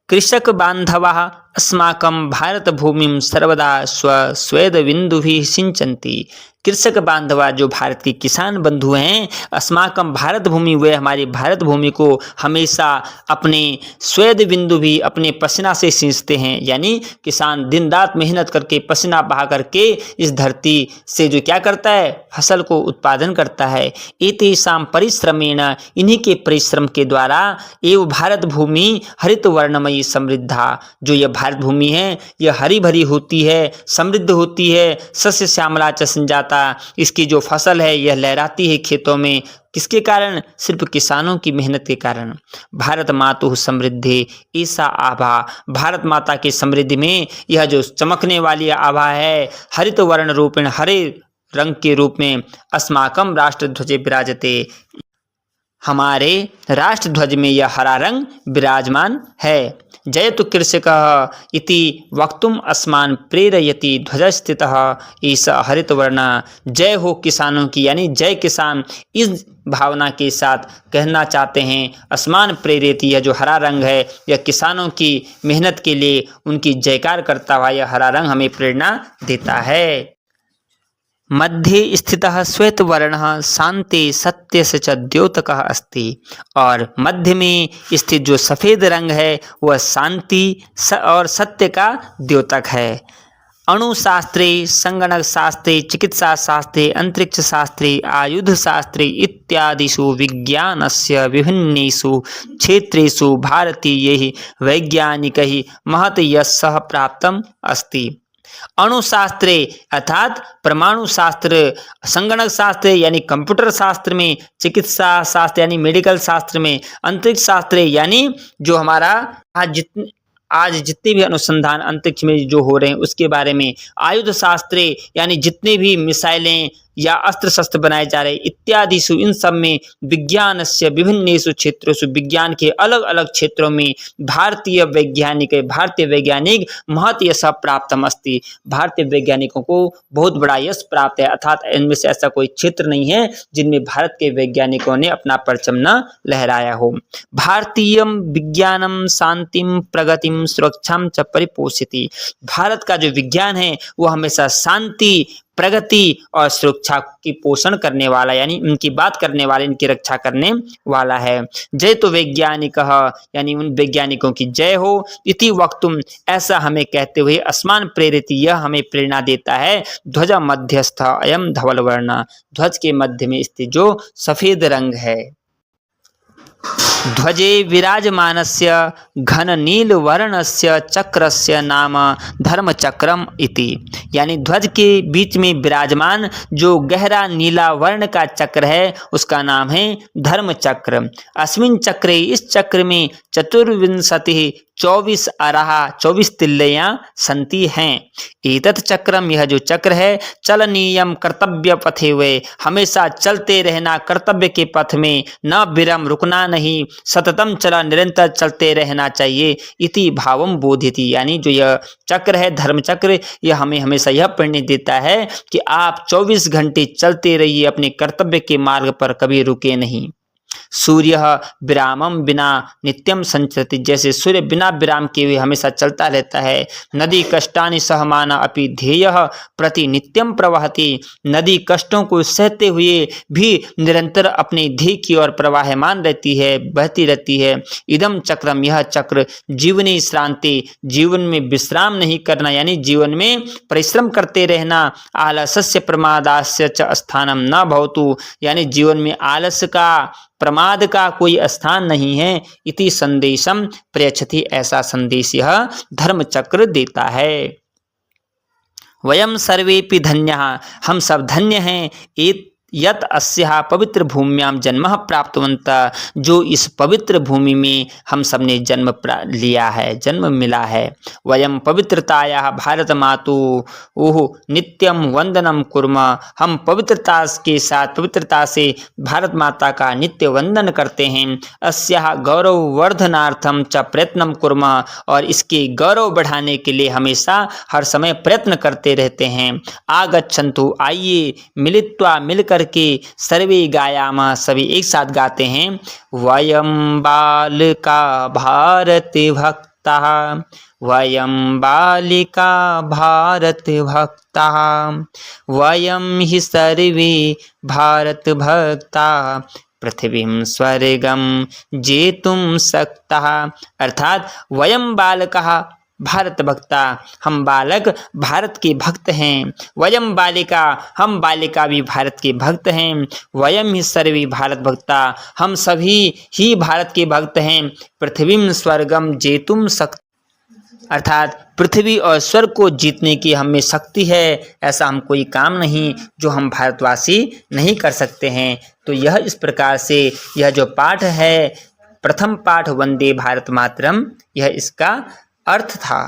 कृषक बांधवाः अस्माकं भारतभूमिं सर्वदा स्वेदबिन्दुभिः सिंचन्ति। कृषक बांधवा जो भारत के किसान बंधु हैं, अस्माकं भारत भूमि, वे हमारी भारत भूमि को हमेशा अपने स्वेद बिंदु भी अपने पसीना से सींचते हैं। यानी किसान दिन रात मेहनत करके पसीना बहा करके इस धरती से जो क्या करता है, फसल को उत्पादन करता है। एतेषां परिश्रमेण, इन्हीं के परिश्रम के द्वारा एव भारत भूमि हरित वर्णमयी समृद्धा, जो यह भारत भूमि है यह हरी भरी होती है, समृद्ध होती है। सस्य श्यामला च संजाता, इसकी जो फसल है यह लहराती है खेतों में। किसके कारण? सिर्फ किसानों की मेहनत के कारण। भारत मातुः समृद्धि ऐसा आभा, भारत माता की समृद्धि में यह जो चमकने वाली आभा है, हरित वर्ण रूपेण, हरे रंग के रूप में अस्माकं राष्ट्रध्वजे विराजते, हमारे राष्ट्र ध्वज में यह हरा रंग विराजमान है। जयतु कृषकः इति वक्तुम अस्मान् प्रेरयति ध्वजस्थितः एषः हरितवर्ण। जय हो किसानों की, यानी जय किसान, इस भावना के साथ कहना चाहते हैं। अस्मान प्रेरित, यह जो हरा रंग है यह किसानों की मेहनत के लिए उनकी जयकार करता हुआ यह हरा रंग हमें प्रेरणा देता है। मध्ये स्थितः श्वेतवर्णः शान्ते सत्यस्य च द्योतकः अस्ति, और मध्य में स्थित जो सफ़ेद रंग है वह शांति और सत्य का द्योतक है। अणुशास्त्रे, संगणक शास्त्रे, चिकित्सा शास्त्रे, अंतरिक्ष शास्त्रे, आयुध शास्त्रे इत्यादिषु विज्ञानस्य विभिन्नेषु क्षेत्रेषु भारतीयैः वैज्ञानिकैः महत् यशः प्राप्तम् अस्ति। अणुशास्त्रे अर्थात परमाणु शास्त्र, संगणक शास्त्र यानी कंप्यूटर शास्त्र में, चिकित्सा शास्त्र यानी मेडिकल शास्त्र में, अंतरिक्ष शास्त्र यानी जो हमारा आज जितने भी अनुसंधान अंतरिक्ष में जो हो रहे हैं उसके बारे में, आयुध शास्त्र यानी जितने भी मिसाइलें या अस्त्र शस्त्र बनाए जा रहे इत्यादिषु, इन सब में विज्ञानस्य विभिन्नेषु क्षेत्रेषु, विज्ञान के अलग अलग क्षेत्रों में भारतीय वैज्ञानिक महत् यशः प्राप्तम् अस्ति, भारतीय वैज्ञानिकों को बहुत बड़ा यश प्राप्त है। अर्थात इनमें से ऐसा कोई क्षेत्र नहीं है जिनमें भारत के वैज्ञानिकों ने अपना परचम न लहराया हो। भारतीय विज्ञानम शांतिम प्रगतिम सुरक्षाम च परिपोषिति, भारत का जो विज्ञान है वो हमेशा शांति, प्रगति और सुरक्षा की पोषण करने वाला, यानी उनकी बात करने वाले, इनकी रक्षा करने वाला है। जय तो वैज्ञानिकः, यानी उन वैज्ञानिकों की जय हो। इति वक्तुम, ऐसा हमें कहते हुए, अस्मान प्रेरित, यह हमें प्रेरणा देता है। ध्वज मध्यस्थ अयम धवल वर्ण, ध्वज के मध्य में स्थित जो सफेद रंग है। ध्वजे विराजमानस्य घननीलवर्णस्य चक्रस्य नाम धर्मचक्रम इति, यानी ध्वज के बीच में विराजमान जो गहरा नीला वर्ण का चक्र है उसका नाम है धर्मचक्र। अस्मिन् चक्रे, इस चक्र में 24 अराहा 24 तिल्लियां संति हैं। एतत् चक्रम, यह जो चक्र है, चलनीयम कर्तव्य पथे हुए, हमेशा चलते रहना कर्तव्य के पथ में, न विरम, रुकना नहीं, सततम चला, निरंतर चलते रहना चाहिए। इति भावम बोधिति, यानी जो यह चक्र है धर्म चक्र, यह हमें हमेशा यह प्रेरणा देता है कि आप 24 घंटे चलते रहिए अपने कर्तव्य के मार्ग पर, कभी रुके नहीं। सूर्य विरामम बिना नित्यम संचरति, जैसे सूर्य बिना विराम के हुए हमेशा चलता रहता है। नदी कष्टानि सहमाना अपि ध्येयः प्रति नित्यम प्रवहति, नदी कष्टों को सहते हुए भी निरंतर अपने ध्येय की ओर प्रवाहमान रहती है, बहती रहती है। इदम चक्रम, यह चक्र जीवने श्रांति, जीवन में विश्राम नहीं करना, यानी जीवन में परिश्रम करते रहना। आलस्य प्रमादास्य च स्थानम न भवतु, यानी जीवन में आलस्य का, प्रमाद का कोई स्थान नहीं है। इति संदेशम प्रयच्छति, ऐसा संदेश यह धर्मचक्र देता है। वयम सर्वेपि धन्यः, हम सब धन्य हैं। यत अस्याः पवित्र भूम्यां जन्म प्राप्तवन्तः, जो इस पवित्र भूमि में हम सब ने जन्म लिया है, जन्म मिला है। वयम पवित्रतायाः भारत मातुः नित्यम वंदनम कुर्मः, हम पवित्रता के साथ, पवित्रता से भारत माता का नित्य वंदन करते हैं। अस्याः गौरववर्धनार्थम च प्रयत्नम कुर्मः, और इसके गौरव बढ़ाने के लिए हमेशा हर समय प्रयत्न करते रहते हैं। आगच्छन्तु, आइए, मिलित्वा, मिलकर के, सर्वे गायामः, सभी एक साथ गाते हैं। वयम बालका भारत भक्त भक्ताः वयं बालिका भारत भक्ताः वयं हि सर्वे भारत भक्ता पृथ्वीं स्वर्गम जेतुम सक्ताः। अर्थात वयम बालकाः भारत भक्ता, हम बालक भारत के भक्त हैं। वयम बालिका, हम बालिका भी भारत के भक्त हैं। वयम ही सर्वे भारत भक्ता, हम सभी ही भारत के भक्त हैं। पृथ्वीम स्वर्गम जेतुम शक्ति, अर्थात पृथ्वी और स्वर्ग को जीतने की हम में शक्ति है। ऐसा हम कोई काम नहीं जो हम भारतवासी नहीं कर सकते हैं। तो यह इस प्रकार से यह जो पाठ है, प्रथम पाठ वंदे भारत मातरम, यह इसका अर्थ था।